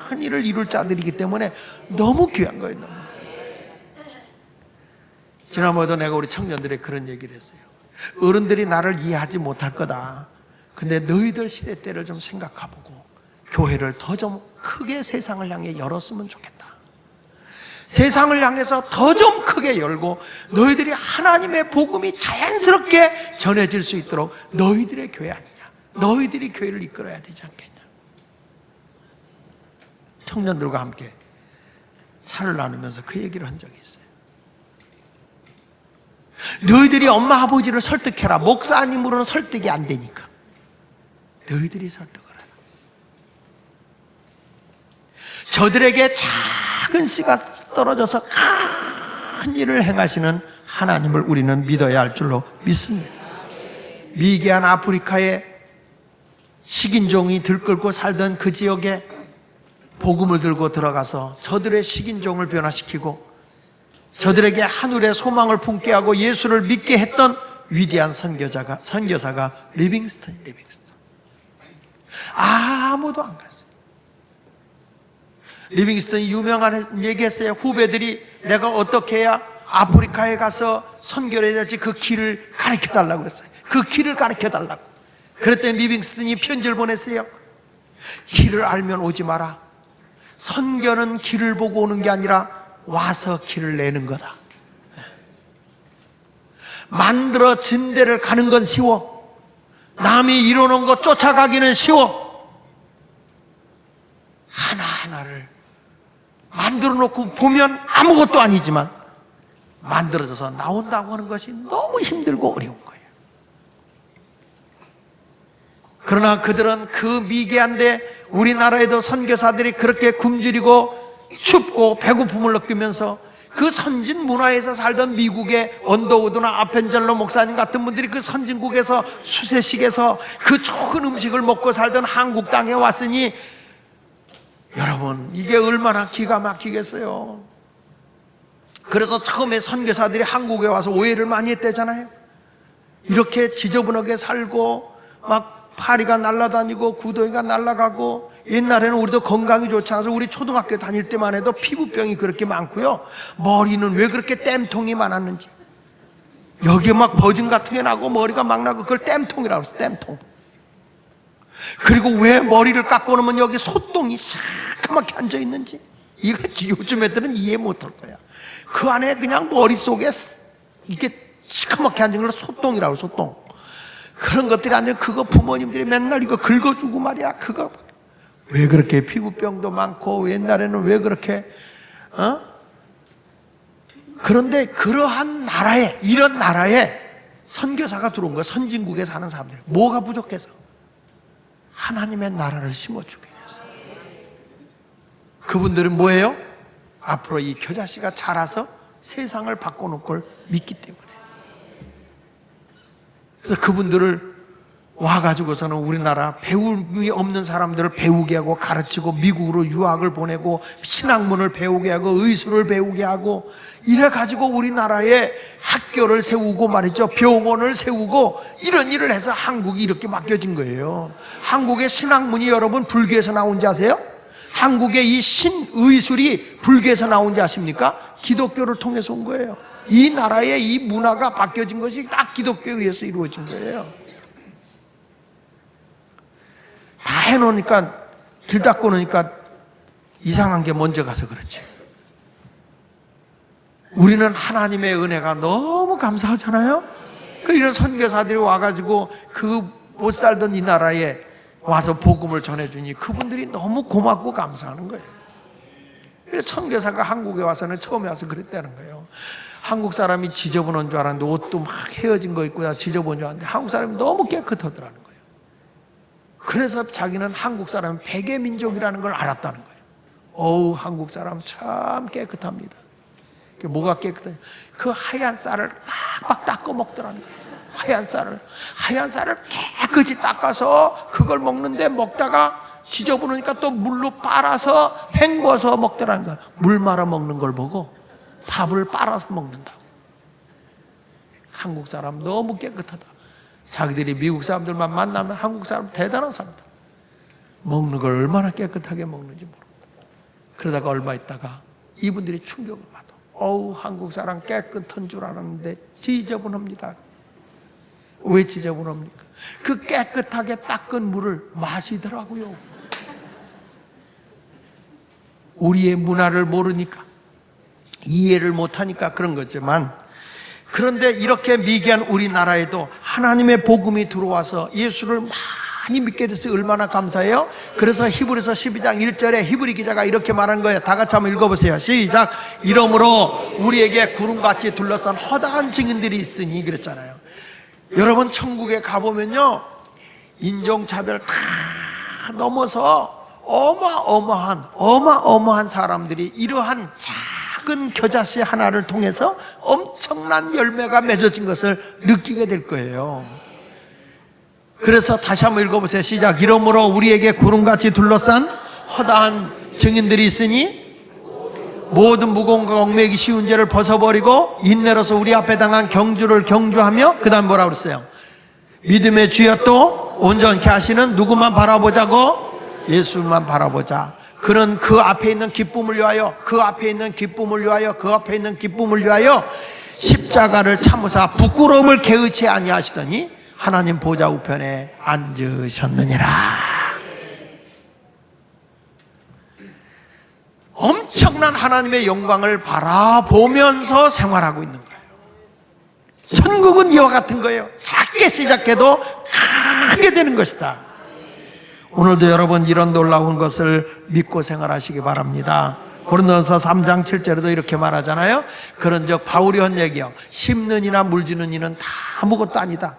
큰 일을 이룰 자들이기 때문에 너무 귀한 거예요. 너무. 지난번에도 내가 우리 청년들의 그런 얘기를 했어요. 어른들이 나를 이해하지 못할 거다. 근데 너희들 시대 때를 좀 생각해보고 교회를 더 좀 크게 세상을 향해 열었으면 좋겠다. 세상을 향해서 더 좀 크게 열고 너희들이 하나님의 복음이 자연스럽게 전해질 수 있도록 너희들의 교회 아니냐, 너희들이 교회를 이끌어야 되지 않겠냐. 청년들과 함께 차를 나누면서 그 얘기를 한 적이 있어요. 너희들이 엄마 아버지를 설득해라. 목사님으로는 설득이 안 되니까 너희들이 설득을 해라. 저들에게 작은 씨가 떨어져서 큰 일을 행하시는 하나님을 우리는 믿어야 할 줄로 믿습니다. 미개한 아프리카에 식인종이 들끓고 살던 그 지역에 복음을 들고 들어가서 저들의 식인종을 변화시키고 저들에게 하늘의 소망을 품게 하고 예수를 믿게 했던 위대한 선교사가 리빙스턴. 아무도 안 갔어요. 리빙스턴이 유명한 얘기했어요. 후배들이 내가 어떻게 해야 아프리카에 가서 선교를 해야 될지 그 길을 가르쳐 달라고 그랬어요. 그 길을 가르쳐 달라고. 그랬더니 리빙스턴이 편지를 보냈어요. 길을 알면 오지 마라. 선교는 길을 보고 오는 게 아니라 와서 길을 내는 거다. 만들어진 데를 가는 건 쉬워. 남이 이뤄놓은 것 쫓아가기는 쉬워. 하나하나를 만들어 놓고 보면 아무것도 아니지만 만들어져서 나온다고 하는 것이 너무 힘들고 어려운 거예요. 그러나 그들은 그 미개한데 우리나라에도 선교사들이 그렇게 굶주리고 춥고 배고픔을 느끼면서 그 선진 문화에서 살던 미국의 언더우드나 아펜젤러 목사님 같은 분들이 그 선진국에서 수세식에서 그 좋은 음식을 먹고 살던 한국 땅에 왔으니 여러분 이게 얼마나 기가 막히겠어요. 그래서 처음에 선교사들이 한국에 와서 오해를 많이 했대잖아요. 이렇게 지저분하게 살고 막 파리가 날아다니고 구더기가 날아가고, 옛날에는 우리도 건강이 좋지 않아서 우리 초등학교 다닐 때만 해도 피부병이 그렇게 많고요, 머리는 왜 그렇게 땜통이 많았는지, 여기에 막 버진 같은 게 나고 머리가 막 나고 그걸 땜통이라고 했어요. 땜통. 그리고 왜 머리를 깎고 놓으면 여기 소똥이 새까맣게 앉아 있는지, 이거 요즘 애들은 이해 못할 거야. 그 안에 그냥 머릿속에 이게 시커멓게 앉은 걸 소똥이라고, 소똥. 그런 것들이 아니라 그거 부모님들이 맨날 이거 긁어주고 말이야. 그거 왜 그렇게 피부병도 많고, 옛날에는 왜 그렇게 그런데 그러한 나라에, 이런 나라에 선교사가 들어온 거야. 선진국에 사는 사람들이. 뭐가 부족해서? 하나님의 나라를 심어주기 위해서. 그분들은 뭐예요? 앞으로 이 겨자씨가 자라서 세상을 바꿔놓을 걸 믿기 때문에. 그래서 그분들을 와가지고서는 우리나라 배움이 없는 사람들을 배우게 하고 가르치고 미국으로 유학을 보내고 신학문을 배우게 하고 의술을 배우게 하고 이래가지고 우리나라에 학교를 세우고 말이죠. 병원을 세우고 이런 일을 해서 한국이 이렇게 맡겨진 거예요. 한국의 신학문이 여러분 불교에서 나온지 아세요? 한국의 이 신의술이 불교에서 나온지 아십니까? 기독교를 통해서 온 거예요. 이 나라의 이 문화가 바뀌어진 것이 딱 기독교에 의해서 이루어진 거예요. 다 해놓으니까 길 닦고 놓으니까 이상한 게 먼저 가서 그렇지. 우리는 하나님의 은혜가 너무 감사하잖아요. 이런 선교사들이 와가지고 그 못 살던 이 나라에 와서 복음을 전해주니 그분들이 너무 고맙고 감사하는 거예요. 그래서 선교사가 한국에 와서는 처음에 와서 그랬다는 거예요. 한국 사람이 지저분한 줄 알았는데 옷도 막 헤어진 거 입고 지저분한 줄 알았는데 한국 사람이 너무 깨끗하더라는 거예요. 그래서 자기는 한국 사람은 백의 민족이라는 걸 알았다는 거예요. 어우, 한국 사람 참 깨끗합니다. 뭐가 깨끗하냐? 그 하얀 쌀을 빡빡 닦아 먹더라는 거예요. 하얀 쌀을 깨끗이 닦아서 그걸 먹는데 먹다가 지저분하니까 또 물로 빨아서 헹궈서 먹더라는 거예요. 물 말아 먹는 걸 보고 밥을 빨아서 먹는다고. 한국 사람 너무 깨끗하다. 자기들이 미국 사람들만 만나면 한국 사람 대단한 사람들. 먹는 걸 얼마나 깨끗하게 먹는지 모릅니다. 그러다가 얼마 있다가 이분들이 충격을 받아. 어우, 한국 사람 깨끗한 줄 알았는데 지저분합니다. 왜 지저분합니까? 그 깨끗하게 닦은 물을 마시더라고요. 우리의 문화를 모르니까, 이해를 못하니까 그런 거지만, 그런데 이렇게 미개한 우리나라에도 하나님의 복음이 들어와서 예수를 많이 믿게 돼서 얼마나 감사해요. 그래서 히브리서 12장 1절에 히브리 기자가 이렇게 말한 거예요. 다 같이 한번 읽어보세요. 시작. 이러므로 우리에게 구름같이 둘러싼 허다한 증인들이 있으니 그랬잖아요. 여러분 천국에 가보면요, 인종차별 다 넘어서 어마어마한 사람들이 이러한 작은 겨자씨 하나를 통해서 엄청난 열매가 맺어진 것을 느끼게 될 거예요. 그래서 다시 한번 읽어보세요. 시작. 이러므로 우리에게 구름같이 둘러싼 허다한 증인들이 있으니 모든 무거움과 얽매이기 쉬운 죄를 벗어버리고 인내로서 우리 앞에 당한 경주를 경주하며, 그 다음 뭐라고 그랬어요? 믿음의 주여 또 온전케 하시는 누구만 바라보자고? 예수만 바라보자. 그는 그 앞에 있는 기쁨을 위하여, 그 앞에 있는 기쁨을 위하여, 그 앞에 있는 기쁨을 위하여 십자가를 참으사 부끄러움을 개의치 아니하시더니 하나님 보좌 우편에 앉으셨느니라. 엄청난 하나님의 영광을 바라보면서 생활하고 있는 거예요. 천국은 이와 같은 거예요. 작게 시작해도 크게 되는 것이다. 오늘도 여러분 이런 놀라운 것을 믿고 생활하시기 바랍니다. 고린도전서 3장 7절에도 이렇게 말하잖아요. 그런즉 바울이 한 얘기요, 심는 이나 물주는 이는 다 아무것도 아니다.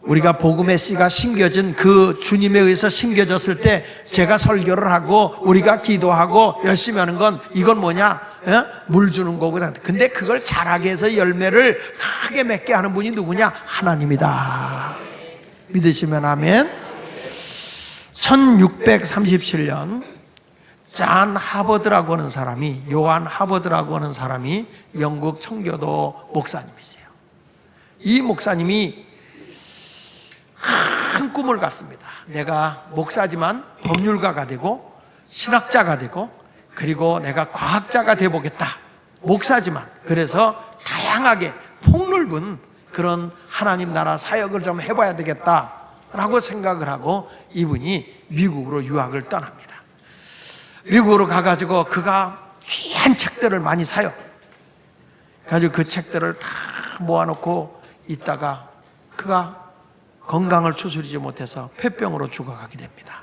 우리가 복음의 씨가 심겨진 그 주님에 의해서 심겨졌을 때 제가 설교를 하고 우리가 기도하고 열심히 하는 건 이건 뭐냐? 물 주는 거거든. 근데 그걸 자라게 해서 열매를 크게 맺게 하는 분이 누구냐? 하나님이다. 믿으시면 아멘. 1637년 잔 하버드라고 하는 사람이, 요한 하버드라고 하는 사람이 영국 청교도 목사님이세요. 이 목사님이 큰 꿈을 갖습니다. 내가 목사지만 법률가가 되고 신학자가 되고 그리고 내가 과학자가 되어보겠다. 목사지만. 그래서 다양하게 폭넓은 그런 하나님 나라 사역을 좀 해봐야 되겠다 라고 생각을 하고 이분이 미국으로 유학을 떠납니다. 미국으로 가가지고 그가 귀한 책들을 많이 사요. 그래가지고 그 책들을 다 모아놓고 있다가 그가 건강을 추스리지 못해서 폐병으로 죽어가게 됩니다.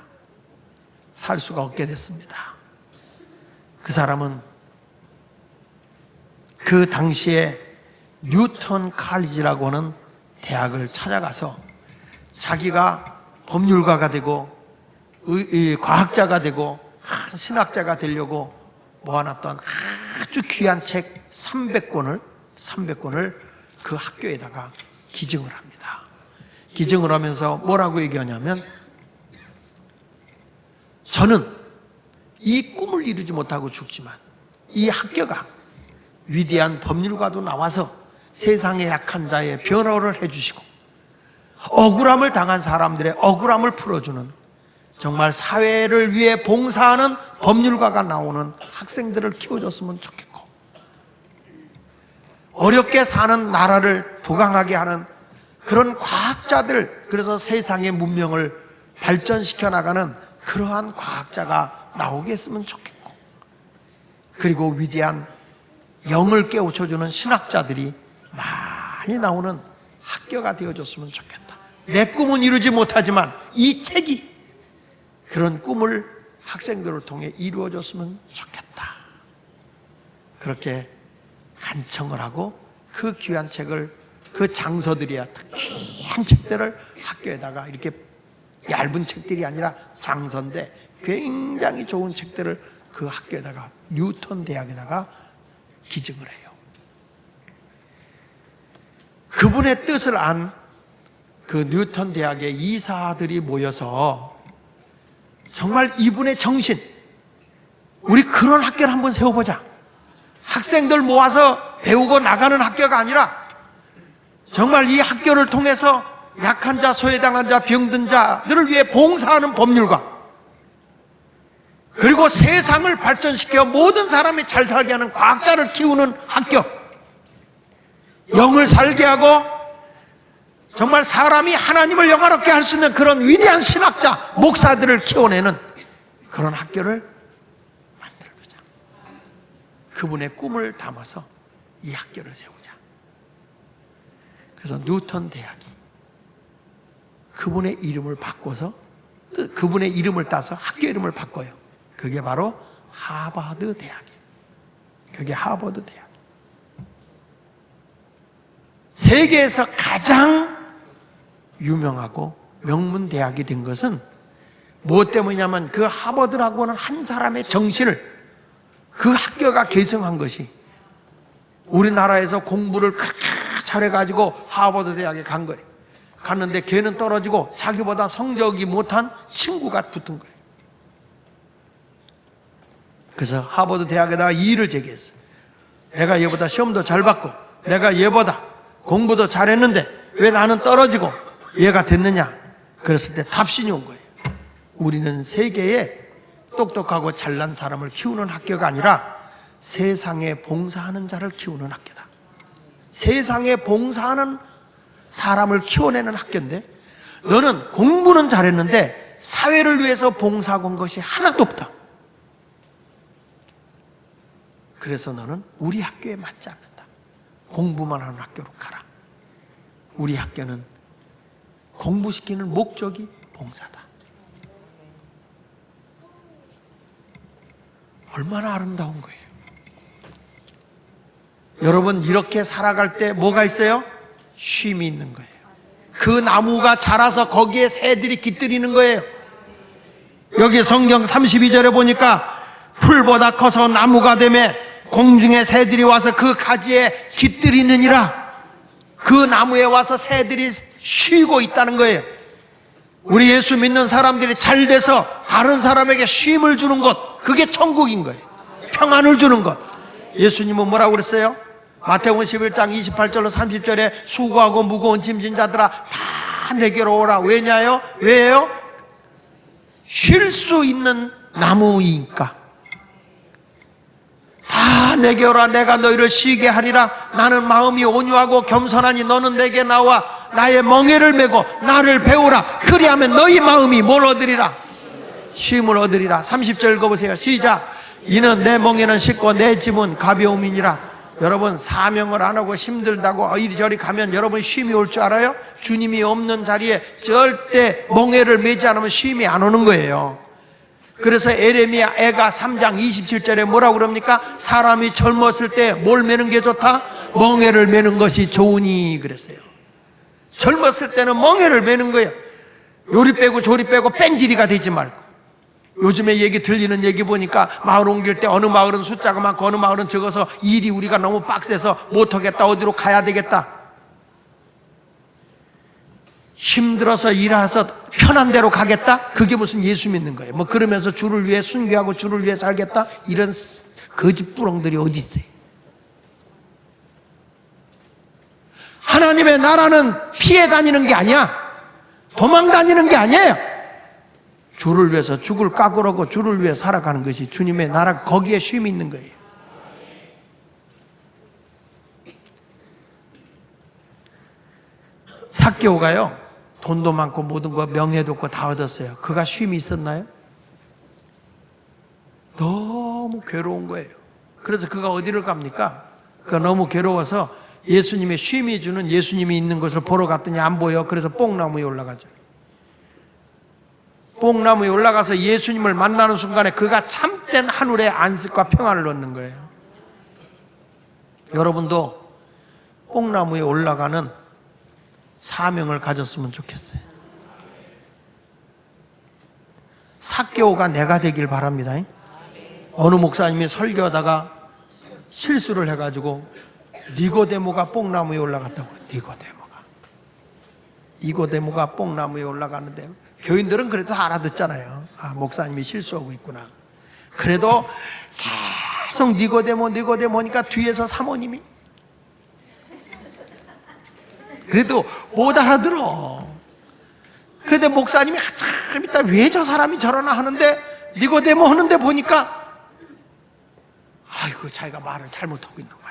살 수가 없게 됐습니다. 그 사람은 그 당시에 뉴턴 칼리지라고 하는 대학을 찾아가서 자기가 법률가가 되고 과학자가 되고 신학자가 되려고 모아놨던 아주 귀한 책 300권을 그 학교에다가 기증을 합니다. 기증을 하면서 뭐라고 얘기하냐면, 저는 이 꿈을 이루지 못하고 죽지만 이 학교가 위대한 법률가도 나와서 세상의 약한 자의 변호를 해주시고 억울함을 당한 사람들의 억울함을 풀어주는, 정말 사회를 위해 봉사하는 법률가가 나오는 학생들을 키워줬으면 좋겠고, 어렵게 사는 나라를 부강하게 하는 그런 과학자들, 그래서 세상의 문명을 발전시켜 나가는 그러한 과학자가 나오게 했으면 좋겠고, 그리고 위대한 영을 깨우쳐주는 신학자들이 많이 나오는 학교가 되어줬으면 좋겠다. 내 꿈은 이루지 못하지만 이 책이 그런 꿈을 학생들을 통해 이루어줬으면 좋겠다. 그렇게 간청을 하고 그 귀한 책을, 그 장서들이야 귀한 책들을 학교에다가, 이렇게 얇은 책들이 아니라 장서인데 굉장히 좋은 책들을 그 학교에다가, 뉴턴 대학에다가 기증을 해요. 그분의 뜻을 안 그 뉴턴 대학의 이사들이 모여서 정말 이분의 정신, 우리 그런 학교를 한번 세워보자. 학생들 모아서 배우고 나가는 학교가 아니라 정말 이 학교를 통해서 약한 자, 소외당한 자, 병든 자들을 위해 봉사하는 법률가, 그리고 세상을 발전시켜 모든 사람이 잘 살게 하는 과학자를 키우는 학교, 영을 살게 하고 정말 사람이 하나님을 영화롭게 할 수 있는 그런 위대한 신학자, 목사들을 키워내는 그런 학교를 만들어보자. 그분의 꿈을 담아서 이 학교를 세우자. 그래서 뉴턴 대학이 그분의 이름을 바꿔서, 그분의 이름을 따서 학교 이름을 바꿔요. 그게 바로 하버드 대학이에요. 그게 하버드 대학. 세계에서 가장 유명하고 명문 대학이 된 것은 무엇 때문이냐면, 그 하버드라고 하는 한 사람의 정신을 그 학교가 계승한 것이, 우리나라에서 공부를 그렇게 잘해가지고 하버드 대학에 간 거예요. 갔는데 걔는 떨어지고 자기보다 성적이 못한 친구가 붙은 거예요. 그래서 하버드 대학에다가 이의를 제기했어요. 내가 얘보다 시험도 잘 봤고 내가 얘보다 공부도 잘했는데 왜 나는 떨어지고 얘가 됐느냐. 그랬을 때 답신이 온 거예요. 우리는 세계에 똑똑하고 잘난 사람을 키우는 학교가 아니라 세상에 봉사하는 자를 키우는 학교다. 세상에 봉사하는 사람을 키워내는 학교인데, 너는 공부는 잘했는데 사회를 위해서 봉사하고 온 것이 하나도 없다. 그래서 너는 우리 학교에 맞지 않는다. 공부만 하는 학교로 가라. 우리 학교는 공부시키는 목적이 봉사다. 얼마나 아름다운 거예요. 여러분, 이렇게 살아갈 때 뭐가 있어요? 쉼이 있는 거예요. 그 나무가 자라서 거기에 새들이 깃들이는 거예요. 여기 성경 32절에 보니까 풀보다 커서 나무가 되매 공중에 새들이 와서 그 가지에 깃들이느니라. 그 나무에 와서 새들이 쉬고 있다는 거예요. 우리 예수 믿는 사람들이 잘 돼서 다른 사람에게 쉼을 주는 것, 그게 천국인 거예요. 평안을 주는 것. 예수님은 뭐라고 그랬어요? 마태복음 11장 28절로 30절에 수고하고 무거운 짐진 자들아 다 내게로 오라. 왜냐요? 왜요? 쉴 수 있는 나무이니까. 다 내게 오라. 내가 너희를 쉬게 하리라. 나는 마음이 온유하고 겸손하니 너는 내게 나와 나의 멍에를 메고 나를 배우라. 그리하면 너희 마음이 뭘 얻으리라? 쉼을 얻으리라. 30절 읽어보세요. 시작. 이는 내 멍에는 쉽고 내 짐은 가벼움이니라. 여러분, 사명을 안 하고 힘들다고 이리저리 가면 여러분 쉼이 올 줄 알아요? 주님이 없는 자리에 절대 멍에를 메지 않으면 쉼이 안 오는 거예요. 그래서 에레미야 애가 3장 27절에 뭐라고 그럽니까? 사람이 젊었을 때 뭘 메는 게 좋다? 멍에를 메는 것이 좋으니 그랬어요. 젊었을 때는 멍에를 메는 거예요. 요리 빼고 조리 빼고 뺀질이가 되지 말고. 요즘에 얘기 들리는 얘기 보니까 마을 옮길 때 어느 마을은 숫자가 많고 어느 마을은 적어서 일이 우리가 너무 빡세서 못하겠다, 어디로 가야 되겠다, 힘들어서 일해서 편한 대로 가겠다? 그게 무슨 예수 믿는 거예요. 뭐 그러면서 주를 위해 순교하고 주를 위해 살겠다? 이런 거짓부렁들이 어디 있어요? 하나님의 나라는 피해 다니는 게 아니야. 도망 다니는 게 아니에요. 주를 위해서 죽을 각오하고 주를 위해 살아가는 것이 주님의 나라, 거기에 쉼이 있는 거예요. 삭개오가요, 돈도 많고 모든 거 명예도 없고 다 얻었어요. 그가 쉼이 있었나요? 너무 괴로운 거예요. 그래서 그가 어디를 갑니까? 그가 너무 괴로워서 예수님의 쉼이 주는, 예수님이 있는 곳을 보러 갔더니 안 보여. 그래서 뽕나무에 올라가죠. 뽕나무에 올라가서 예수님을 만나는 순간에 그가 참된 하늘의 안식과 평안을 얻는 거예요. 여러분도 뽕나무에 올라가는 사명을 가졌으면 좋겠어요. 삭개오가 내가 되길 바랍니다. 어느 목사님이 설교하다가 실수를 해가지고 니고데모가 뽕나무에 올라갔다고. 니고데모가 뽕나무에 올라가는데 교인들은 그래도 알아듣잖아요. 아, 목사님이 실수하고 있구나. 그래도 계속 니고데모니까 뒤에서 사모님이 그래도 못 알아들어. 그런데 목사님이 참 있다, 왜 저 사람이 저러나 하는데 니고데모 하는데 보니까 아이고, 자기가 말을 잘못하고 있는 거야.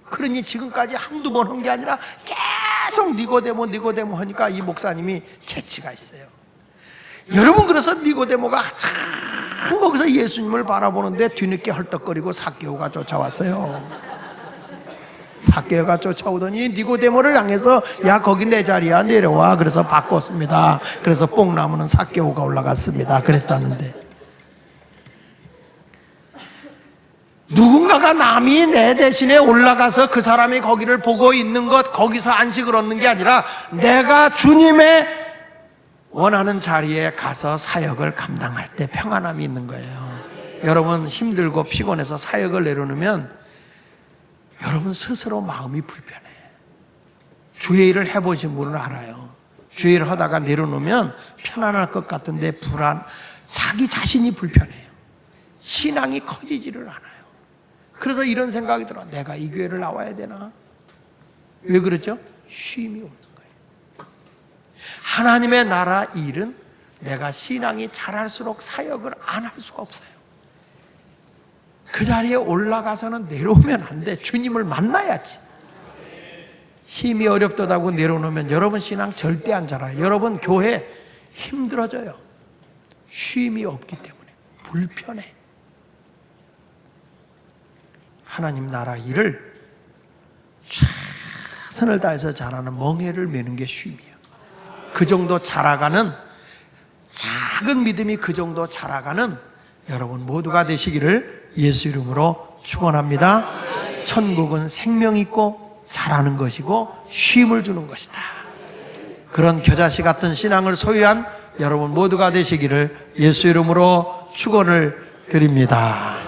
그러니 지금까지 한두 번 한 게 아니라 계속 니고데모 하니까 이 목사님이 재치가 있어요. 여러분, 그래서 니고데모가 참 거기서 예수님을 바라보는데 뒤늦게 헐떡거리고 삭개오가 쫓아왔어요. 삭개오가 쫓아오더니 니고데모를 향해서 야, 거기 내 자리야, 내려와. 그래서 바꿨습니다. 그래서 뽕나무는 삭개오가 올라갔습니다. 그랬다는데, 누군가가 남이 내 대신에 올라가서 그 사람이 거기를 보고 있는 것, 거기서 안식을 얻는 게 아니라 내가 주님의 원하는 자리에 가서 사역을 감당할 때 평안함이 있는 거예요. 여러분, 힘들고 피곤해서 사역을 내려놓으면 여러분 스스로 마음이 불편해. 주의 일을 해보신 분은 알아요. 주의 일을 하다가 내려놓으면 편안할 것 같은데 자기 자신이 불편해요. 신앙이 커지지를 않아요. 그래서 이런 생각이 들어. 내가 이 교회를 나와야 되나? 왜 그렇죠? 쉼이 없는 거예요. 하나님의 나라 일은 내가 신앙이 자랄수록 사역을 안 할 수가 없어요. 그 자리에 올라가서는 내려오면 안 돼. 주님을 만나야지. 힘이 어렵다고 내려놓으면 여러분 신앙 절대 안 자라요. 여러분 교회 힘들어져요. 쉼이 없기 때문에 불편해. 하나님 나라 일을 최선을 다해서 잘하는 멍에를 메는 게 쉼이에요. 그 정도 자라가는, 작은 믿음이 그 정도 자라가는 여러분 모두가 되시기를 예수 이름으로 축원합니다. 천국은 생명 있고 자라는 것이고 쉼을 주는 것이다. 그런 겨자씨 같은 신앙을 소유한 여러분 모두가 되시기를 예수 이름으로 축원을 드립니다.